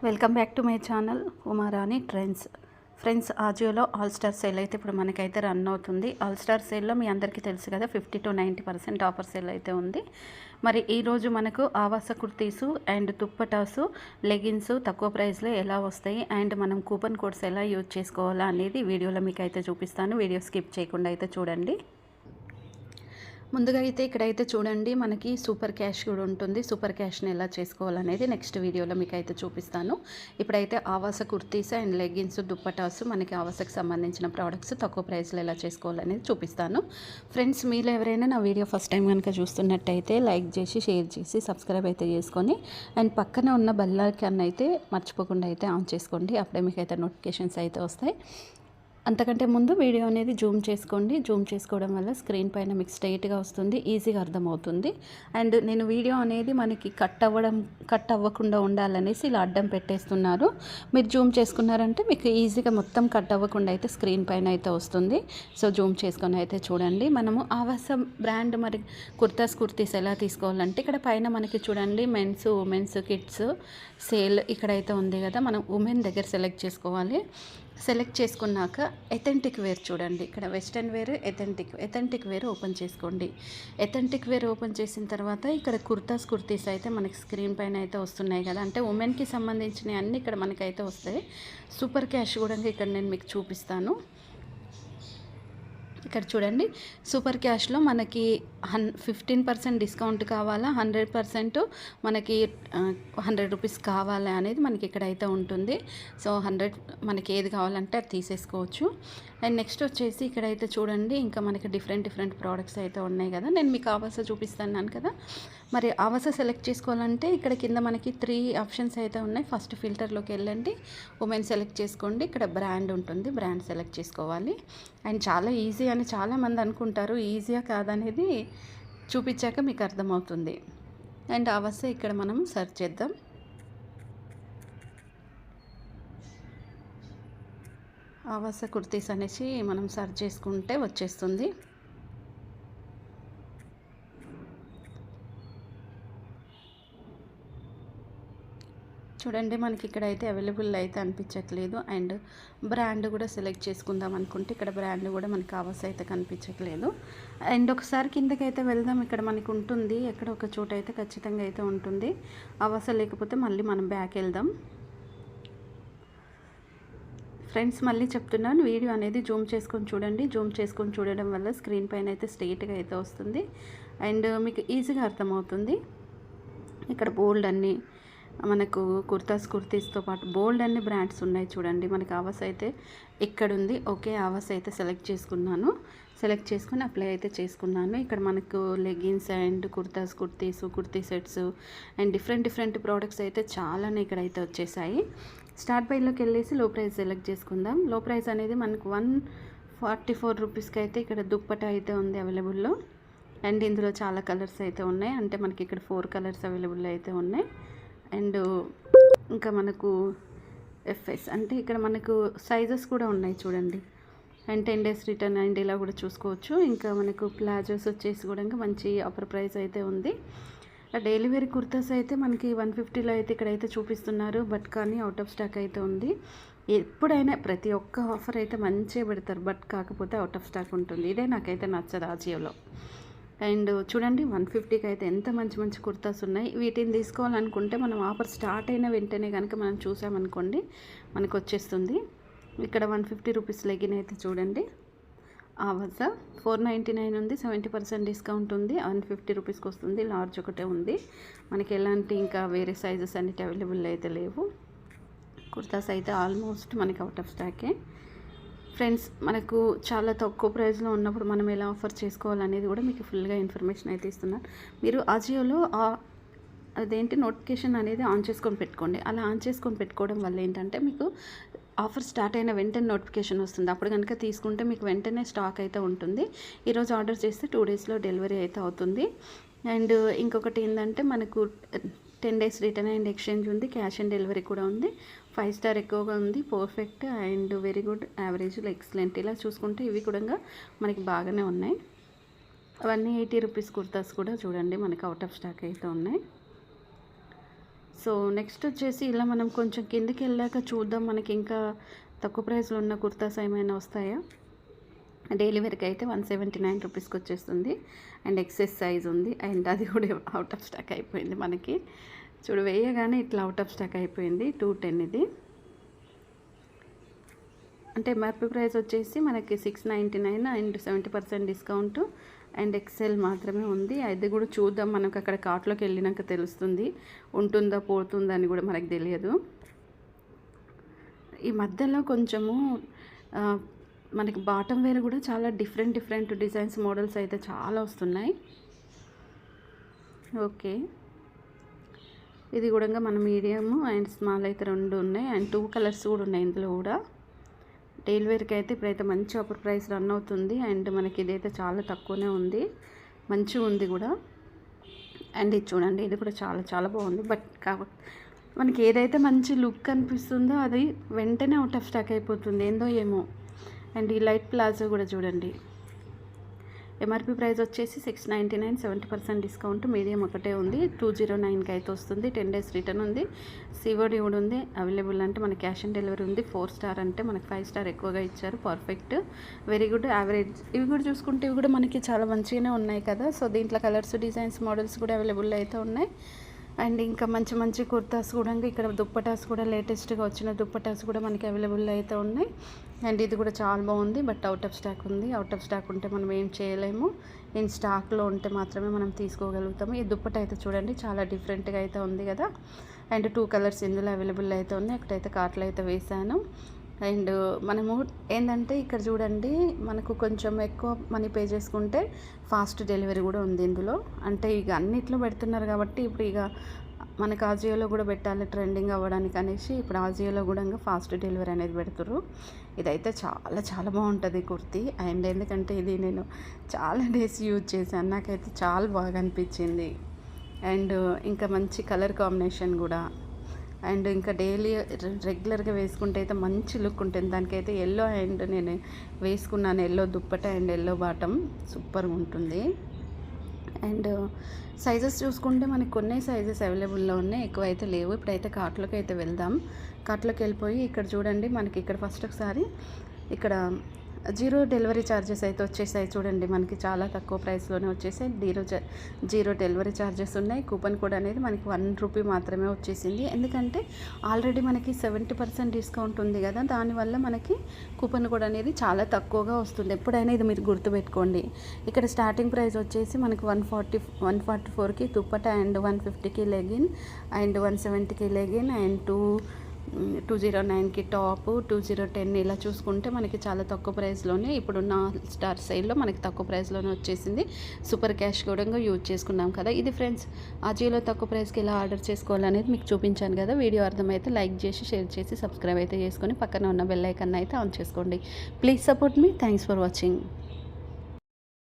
Welcome back to my channel Umarani trends. Friends, ఆజియోలో all star sale అయితే ఇప్పుడు మనకైతే రన్ అవుతుంది. ఆల్ స్టార్ సేల్లో మీ అందరికీ తెలుసు కదా, 50 to 90% ఆఫర్ సేల్ అయితే ఉంది. మరి ఈరోజు మనకు ఆవాస కుర్తీసు అండ్ దుప్పటాసు లెగిన్స్ తక్కువ ప్రైస్లో ఎలా వస్తాయి అండ్ మనం కూపన్ కోడ్స్ ఎలా యూజ్ చేసుకోవాలా అనేది వీడియోలో మీకు అయితే చూపిస్తాను. వీడియో స్కిప్ చేయకుండా అయితే చూడండి. ముందుగా అయితే ఇక్కడైతే చూడండి, మనకి సూపర్ క్యాష్ కూడా ఉంటుంది. సూపర్ క్యాష్ని ఎలా చేసుకోవాలనేది నెక్స్ట్ వీడియోలో మీకు అయితే చూపిస్తాను. ఇప్పుడైతే ఆవాస కుర్తీస్ అండ్ లెగ్గిన్స్ దుప్పటాస్ మనకి ఆవాసకు సంబంధించిన ప్రోడక్ట్స్ తక్కువ ప్రైస్లో ఎలా చేసుకోవాలనేది చూపిస్తాను. ఫ్రెండ్స్, మీరు ఎవరైనా నా వీడియో ఫస్ట్ టైం కనుక చూస్తున్నట్టయితే లైక్ చేసి షేర్ చేసి సబ్స్క్రైబ్ అయితే చేసుకొని అండ్ పక్కన ఉన్న బెల్ ఐకాన్ అయితే మర్చిపోకుండా అయితే ఆన్ చేసుకోండి. అప్పుడే మీకు అయితే నోటిఫికేషన్స్ అయితే వస్తాయి. అంతకంటే ముందు వీడియో అనేది జూమ్ చేసుకోండి. జూమ్ చేసుకోవడం వల్ల స్క్రీన్ పైన మీకు స్ట్రైట్గా వస్తుంది, ఈజీగా అర్థమవుతుంది. అండ్ నేను వీడియో అనేది మనకి కట్ అవ్వకుండా ఉండాలనేసి ఇలా అడ్డం పెట్టేస్తున్నారు. మీరు జూమ్ చేసుకున్నారంటే మీకు ఈజీగా మొత్తం కట్ అవ్వకుండా అయితే స్క్రీన్ పైన అయితే వస్తుంది. సో జూమ్ చేసుకొని అయితే చూడండి. మనము ఆవాస బ్రాండ్ మరి కుర్తీస్ ఎలా తీసుకోవాలంటే ఇక్కడ పైన మనకి చూడండి మెన్స్ ఉమెన్స్ కిడ్స్ సేల్ ఇక్కడైతే ఉంది కదా. మనం ఉమెన్ దగ్గర సెలెక్ట్ చేసుకోవాలి. సెలెక్ట్ చేసుకున్నాక ఎథెంటిక్ వేర్ చూడండి, ఇక్కడ వెస్ట్రన్ వేర్ ఎథెంటిక్ వేర్ ఓపెన్ చేసుకోండి. ఎథెంటిక్ వేర్ ఓపెన్ చేసిన తర్వాత ఇక్కడ కుర్తీస్ అయితే మనకి స్క్రీన్ పైన అయితే వస్తున్నాయి కదా. అంటే ఉమెన్కి సంబంధించినవి అన్నీ ఇక్కడ మనకైతే వస్తాయి. సూపర్ క్యాష్ కూడా ఇక్కడ నేను మీకు చూపిస్తాను. ఇక్కడ చూడండి, సూపర్ క్యాష్లో మనకి 15% డిస్కౌంట్ కావాలా, 100% మనకి 100 రూపీస్ కావాలా అనేది మనకి ఇక్కడైతే ఉంటుంది. సో 100 మనకి ఏది కావాలంటే అది తీసేసుకోవచ్చు. అండ్ నెక్స్ట్ వచ్చేసి ఇక్కడైతే చూడండి, ఇంకా మనకి డిఫరెంట్ ప్రోడక్ట్స్ అయితే ఉన్నాయి కదా. నేను మీకు ఆవాస చూపిస్తున్నాను కదా. మరి ఆవాస సెలెక్ట్ చేసుకోవాలంటే ఇక్కడ కింద మనకి 3 ఆప్షన్స్ అయితే ఉన్నాయి. ఫస్ట్ ఫిల్టర్లోకి వెళ్ళండి, ఉమెన్ సెలెక్ట్ చేసుకోండి. ఇక్కడ బ్రాండ్ ఉంటుంది, బ్రాండ్ సెలెక్ట్ చేసుకోవాలి. అండ్ చాలా ఈజీ అని చాలామంది అనుకుంటారు, ఈజీగా కాదనేది చూపించాక మీకు అర్థమవుతుంది. అండ్ ఆవాస ఇక్కడ మనం సెర్చ్ చేద్దాం. ఆవాస కుర్తీస్ అనేసి మనం సెర్చ్ చేసుకుంటే వచ్చేస్తుంది. చూడండి, మనకి ఇక్కడ అయితే అవైలబుల్ అయితే అనిపించట్లేదు. అండ్ బ్రాండ్ కూడా సెలెక్ట్ చేసుకుందాం అనుకుంటే ఇక్కడ బ్రాండ్ కూడా మనకి ఆవాస అయితే కనిపించట్లేదు. అండ్ ఒకసారి కిందకైతే వెళ్దాం. ఇక్కడ మనకు ఉంటుంది, ఎక్కడ ఒక చోట అయితే ఖచ్చితంగా అయితే ఉంటుంది. ఆవాస లేకపోతే మళ్ళీ మనం బ్యాక్ వెళ్దాం. ఫ్రెండ్స్, మళ్ళీ చెప్తున్నాను, వీడియో అనేది జూమ్ చేసుకొని చూడండి. జూమ్ చేసుకొని చూడడం వల్ల స్క్రీన్ పైన అయితే స్ట్రైట్గా అయితే వస్తుంది అండ్ మీకు ఈజీగా అర్థమవుతుంది. ఇక్కడ బోల్డ్ అన్నీ మనకు కుర్తీస్తో పాటు బోల్డ్ అన్ని బ్రాండ్స్ ఉన్నాయి చూడండి. మనకి ఆవాస అయితే ఇక్కడ ఉంది. ఓకే, ఆవాస అయితే సెలెక్ట్ చేసుకున్నాను. సెలెక్ట్ చేసుకుని అప్లై అయితే చేసుకున్నాను. ఇక్కడ మనకు leggings and kurti sets and different products అయితే చాలానే ఇక్కడైతే వచ్చేసాయి. స్టార్ట్ బైలోకి వెళ్ళేసి లో ప్రైస్ సెలెక్ట్ చేసుకుందాం. లో ప్రైస్ అనేది మనకు 144 రూపీస్కి అయితే ఇక్కడ దుప్పట అయితే ఉంది అవైలబుల్లో. అండ్ ఇందులో చాలా కలర్స్ అయితే ఉన్నాయి. అంటే మనకి ఇక్కడ 4 కలర్స్ అవైలబుల్ అయితే ఉన్నాయి. అండ్ ఇంకా మనకు ఎఫ్ఎస్ అంటే ఇక్కడ మనకు సైజెస్ కూడా ఉన్నాయి చూడండి. అండ్ 10 days రిటర్న్ అండ్ ఇలా కూడా చూసుకోవచ్చు. ఇంకా మనకు ప్లాజోస్ వచ్చేసి కూడా ఇంకా మంచి ఆఫర్ ప్రైస్ అయితే ఉంది. డైలీ వేర్ కుర్తాస్ అయితే మనకి 150లో అయితే ఇక్కడైతే చూపిస్తున్నారు. బట్ కానీ అవుట్ ఆఫ్ స్టాక్ అయితే ఉంది. ఎప్పుడైనా ప్రతి ఒక్క ఆఫర్ అయితే మంచిగా పెడతారు, బట్ కాకపోతే అవుట్ ఆఫ్ స్టాక్ ఉంటుంది. ఇదే నాకైతే నచ్చదు ఆజియోలో. అండ్ చూడండి, 150కి అయితే ఎంత మంచి కుర్తాస్ ఉన్నాయి. వీటిని తీసుకోవాలనుకుంటే మనం ఆఫర్ స్టార్ట్ అయిన వెంటనే కనుక మనం చూసామనుకోండి మనకు వచ్చేస్తుంది. ఇక్కడ 150 రూపీస్ లెగిన్ అయితే చూడండి. ఆవాస 499 ఉంది, 70% డిస్కౌంట్ ఉంది, 150 రూపీస్కి వస్తుంది. లార్జ్ ఒకటే ఉంది. మనకి ఎలాంటి ఇంకా వేరే సైజెస్ అన్నిటి అవైలబుల్ అయితే లేవు. కుర్తాస్ అయితే ఆల్మోస్ట్ మనకి అవుట్ ఆఫ్ స్టాకే. ఫ్రెండ్స్, మనకు చాలా తక్కువ ప్రైస్లో ఉన్నప్పుడు మనం ఎలా ఆఫర్ చేసుకోవాలనేది కూడా మీకు ఫుల్గా ఇన్ఫర్మేషన్ అయితే ఇస్తున్నాను. మీరు ఆజియోలో అదేంటి నోటిఫికేషన్ అనేది ఆన్ చేసుకొని పెట్టుకోండి. అలా ఆన్ చేసుకొని పెట్టుకోవడం వల్ల ఏంటంటే మీకు ఆఫర్ స్టార్ట్ అయిన వెంటనే నోటిఫికేషన్ వస్తుంది. అప్పుడు కనుక తీసుకుంటే మీకు వెంటనే స్టాక్ అయితే ఉంటుంది. ఈరోజు ఆర్డర్ చేస్తే 2 daysలో డెలివరీ అయితే అవుతుంది. అండ్ ఇంకొకటి ఏంటంటే మనకు 10 days రిటర్న్ అండ్ ఎక్స్చేంజ్ ఉంది. క్యాష్ ఆన్ డెలివరీ కూడా ఉంది. 5 స్టార్ ఎక్కువగా ఉంది. Perfect and very good, average, excellent. ఇలా చూసుకుంటే ఇవి కూడా మనకి బాగానే ఉన్నాయి. అవన్నీ 80 రూపీస్ కుర్తాస్ కూడా చూడండి మనకి అవుట్ ఆఫ్ స్టాక్ అయితే ఉన్నాయి. సో నెక్స్ట్ వచ్చేసి ఇలా మనం కొంచెం కిందకి వెళ్ళాక చూద్దాం మనకి ఇంకా తక్కువ ప్రైస్లో ఉన్న కుర్తాస్ ఏమైనా వస్తాయా. డైలీ వేర్కి అయితే 179 రూపీస్కి వచ్చేస్తుంది. అండ్ ఎక్సెస్ సైజ్ ఉంది. అండ్ అది కూడా అవుట్ ఆఫ్ స్టాక్ అయిపోయింది మనకి. చూడు వేయగానే ఇట్లా అవుట్ ఆఫ్ స్టాక్ అయిపోయింది. 210 ఇది. అంటే ఎంఆర్పీ ప్రైస్ వచ్చేసి మనకి 699 అండ్ 70% డిస్కౌంట్ అండ్ ఎక్సెల్ మాత్రమే ఉంది. అది కూడా చూద్దాం, మనకు అక్కడ కార్ట్లోకి వెళ్ళినాక తెలుస్తుంది ఉంటుందా పోతుందా అని కూడా మనకు తెలియదు. ఈ మధ్యలో కొంచెము మనకి బాటమ్ వేర్ కూడా చాలా డిఫరెంట్ డిజైన్స్ మోడల్స్ అయితే చాలా వస్తున్నాయి. ఓకే, ఇది కూడా మన మీడియం అండ్ స్మాల్ అయితే 2 ఉన్నాయి. అండ్ 2 కలర్స్ కూడా ఉన్నాయి ఇందులో కూడా. డైలీ వేర్కి అయితే ఇప్పుడైతే మంచి ఆఫర్ ప్రైస్ రన్ అవుతుంది. అండ్ మనకి ఇదైతే చాలా తక్కువనే ఉంది, మంచిగా ఉంది కూడా. అండ్ ఇది చూడండి, ఇది కూడా చాలా బాగుంది. బట్ మనకి ఏదైతే మంచి లుక్ అనిపిస్తుందో అది వెంటనే అవుట్ ఆఫ్ స్టాక్ అయిపోతుంది, ఏందో ఏమో. అండ్ ఈ లైట్ ప్లాజో కూడా చూడండి, ఎంఆర్పీ ప్రైస్ వచ్చేసి 699, 70% డిస్కౌంట్. మీడియం ఒకటే ఉంది, 209కి అయితే వస్తుంది. 10 days రిటర్న్ ఉంది. సివోడి కూడా ఉంది అవైలబుల్. అంటే మనకి క్యాష్ ఆన్ డెలివరీ ఉంది. 4 స్టార్ అంటే మనకి 5 స్టార్ ఎక్కువగా ఇచ్చారు. Perfect, very good, average. ఇవి కూడా చూసుకుంటే ఇవి కూడా మనకి చాలా మంచిగానే ఉన్నాయి కదా. సో దీంట్లో కలర్స్, డిజైన్స్, మోడల్స్ కూడా అవైలబుల్ అయితే ఉన్నాయి. అండ్ ఇంకా మంచి కుర్తాస్ కూడా, ఇక్కడ దుప్పటాస్ కూడా లేటెస్ట్గా వచ్చిన దుప్పటాస్ కూడా మనకి అవైలబుల్ అయితే ఉన్నాయి. అండ్ ఇది కూడా చాలా బాగుంది. బట్ అవుట్ ఆఫ్ స్టాక్ ఉంది. అవుట్ ఆఫ్ స్టాక్ ఉంటే మనం ఏం చేయలేము. ఇన్ స్టాక్లో ఉంటే మాత్రమే మనం తీసుకోగలుగుతాము. ఈ దుప్పట అయితే చూడండి చాలా డిఫరెంట్గా అయితే ఉంది కదా. అండ్ 2 కలర్స్ ఇందులో అవైలబుల్ అయితే ఉన్నాయి. అక్కడైతే కార్ట్లో అయితే వేసాను. అండ్ మనము ఏంటంటే ఇక్కడ చూడండి, మనకు కొంచెం ఎక్కువ మనీ పే చేసుకుంటే ఫాస్ట్ డెలివరీ కూడా ఉంది ఇందులో. అంటే ఇక అన్నిట్లో పెడుతున్నారు కాబట్టి ఇప్పుడు ఇక మనకు ఆజియోలో కూడా పెట్టాలి ట్రెండింగ్ అవ్వడానికి అనేసి ఇప్పుడు ఆజియోలో కూడా ఇంకా ఫాస్ట్ డెలివరీ అనేది పెడుతుర్రు. ఇదైతే చాలా బాగుంటుంది కుర్తీ. అండ్ ఎందుకంటే ఇది నేను చాలా డేస్ యూజ్ చేశాను, నాకైతే చాలా బాగా అనిపించింది. అండ్ ఇంకా మంచి కలర్ కాంబినేషన్ కూడా. అండ్ ఇంకా డైలీ రెగ్యులర్గా వేసుకుంటే అయితే మంచి లుక్ ఉంటుంది. దానికైతే ఎల్లో అండ్ నేను వేసుకున్నాను, yellow dupatta and yellow bottom, సూపర్గా ఉంటుంది. అండ్ సైజెస్ చూసుకుంటే మనకి కొన్ని సైజెస్ అవైలబుల్లో ఉన్నాయి, ఎక్కువ అయితే లేవు. ఇప్పుడైతే కార్ట్లోకి అయితే వెళ్దాం. కార్ట్లోకి వెళ్ళిపోయి ఇక్కడ చూడండి, మనకి ఇక్కడ ఫస్ట్ ఒకసారి ఇక్కడ 0 డెలివరీ ఛార్జెస్ అయితే వచ్చేసాయి చూడండి. మనకి చాలా తక్కువ ప్రైస్లోనే వచ్చేసాయి. 0 డెలివరీ ఛార్జెస్ ఉన్నాయి. కూపన్ కోడ్ అనేది మనకి 1 రూపీ మాత్రమే వచ్చేసింది. ఎందుకంటే ఆల్రెడీ మనకి 70% డిస్కౌంట్ ఉంది కదా, దానివల్ల మనకి కూపన్ కోడ్ అనేది చాలా తక్కువగా వస్తుంది. ఎప్పుడైనా ఇది మీరు గుర్తుపెట్టుకోండి. ఇక్కడ స్టార్టింగ్ ప్రైస్ వచ్చేసి మనకి 144కి దుప్పట అండ్ 150కి లెగిన్ అండ్ 170కి లెగిన్ అండ్ 209కి టాప్, 2010 ఇలా చూసుకుంటే మనకి చాలా తక్కువ ప్రైస్లోనే ఇప్పుడున్న స్టార్ సైడ్లో మనకి తక్కువ ప్రైస్లోనే వచ్చేసింది. సూపర్ క్యాష్ కూడా యూజ్ చేసుకున్నాం కదా. ఇది ఫ్రెండ్స్ ఆజియోలో తక్కువ ప్రైస్కి ఎలా ఆర్డర్ చేసుకోవాలనేది మీకు చూపించాను కదా. వీడియో అర్థమైతే లైక్ చేసి, షేర్ చేసి, సబ్స్క్రైబ్ అయితే చేసుకొని పక్కన ఉన్న బెల్ ఐకాన్ అయితే ఆన్ చేసుకోండి. Please support me. Thanks for watching.